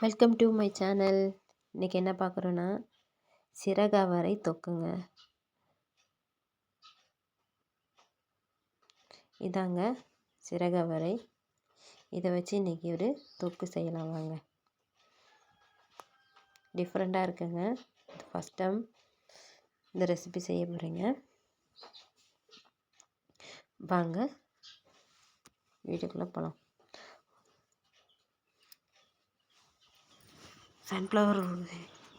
Welcome to my channel. இன்றைக்கி என்ன பார்க்குறோன்னா சிறகவரை தொக்குங்க. இதாங்க சிறகவரை. இதை வச்சு இன்றைக்கி ஒரு தொக்கு செய்யலாம் வாங்க. டிஃப்ரெண்ட்டாக இருக்குங்க. ஃபஸ்ட் டைம் இந்த ரெசிபி செய்ய போகிறீங்க. வாங்க வீட்டுக்குள்ளே போகலாம். சன்ஃப்ளவர்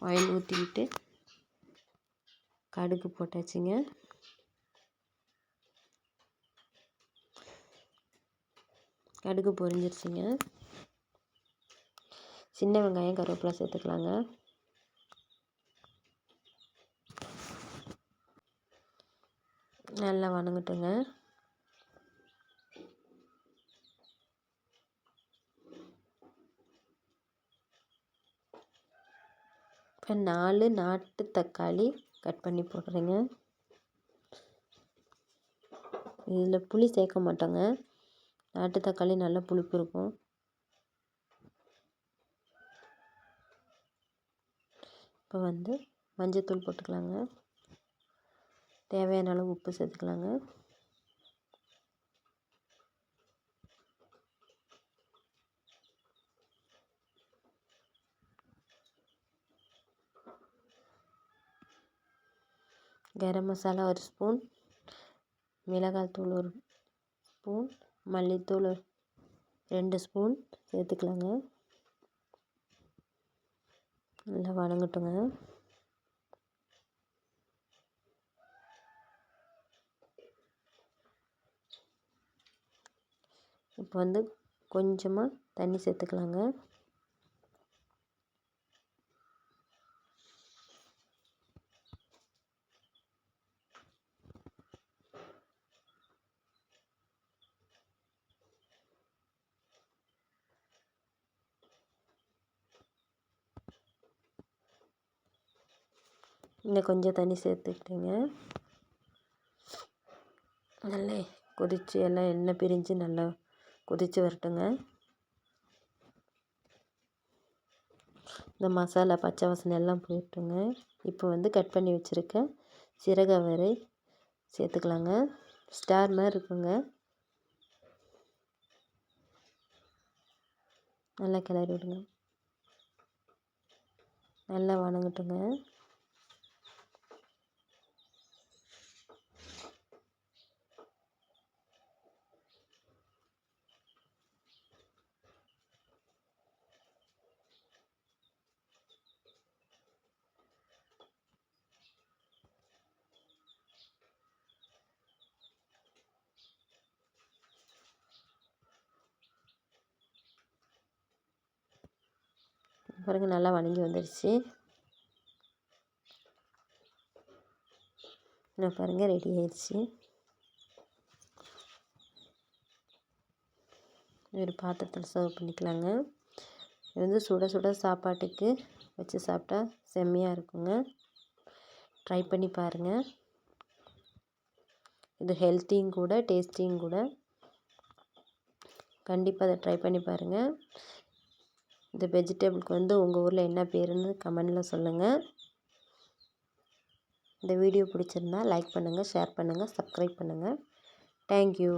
ஆயில் ஊற்றிக்கிட்டு கடுகு போட்டாச்சுங்க. கடுகு பொரிஞ்சிருச்சுங்க. சின்ன வெங்காயம் கருவேப்பிலை சேர்த்துக்கலாங்க. நல்லா வணங்கட்டுங்க. இப்போ 4 நாட்டு தக்காளி கட் பண்ணி போடுறேங்க. இதில் புளி சேர்க்க மாட்டோங்க. நாட்டு தக்காளி நல்லா புளிப்பு இருக்கும். இப்போ மஞ்சத்தூள் போட்டுக்கலாங்க. தேவையான அளவு உப்பு சேர்த்துக்கலாங்க. கரம் மசாலா 1 ஸ்பூன், மிளகாய் தூள் 1 ஸ்பூன், மல்லித்தூள் 2 ஸ்பூன் சேர்த்துக்கலாங்க. நல்லா வணங்கட்டுங்க. இப்போ கொஞ்சமாக தண்ணி சேர்த்துக்கலாங்க. இன்னும் கொஞ்சம் தண்ணி சேர்த்துக்கிட்டேங்க. நல்லா கொதித்து எல்லாம் எண்ணெய் பிரிஞ்சு நல்லா கொதித்து வரட்டுங்க. இந்த மசாலா பச்சை வாசனை எல்லாம் போயிட்டுங்க. இப்போ கட் பண்ணி வச்சுருக்க சிறகவரை சேர்த்துக்கலாங்க. ஸ்டார் மாதிரி இருக்குங்க. நல்லா கிளறி விடுங்க. நல்லா வணங்கட்டுங்க. பாருங்கள் நல்லா வணங்கி வந்துடுச்சு. நான் பாருங்கள் ரெடி ஆயிடுச்சு. ஒரு பாத்திரத்தில் சர்வ் பண்ணிக்கலாங்க. இது சுட சுட சாப்பாட்டுக்கு வச்சு சாப்பிட்டா செம்மையாக இருக்குங்க. ட்ரை பண்ணி பாருங்கள். இது ஹெல்த்தியும் கூட, டேஸ்டியும் கூட. கண்டிப்பாக அதை ட்ரை பண்ணி பாருங்கள். இந்த வெஜிடபிளுக்கு உங்கள் ஊரில் என்ன பேருன்னு கமெண்டில் சொல்லுங்கள். இந்த வீடியோ பிடிச்சிருந்தா லைக் பண்ணுங்கள், ஷேர் பண்ணுங்கள், சப்ஸ்கிரைப் பண்ணுங்கள். தேங்க்யூ.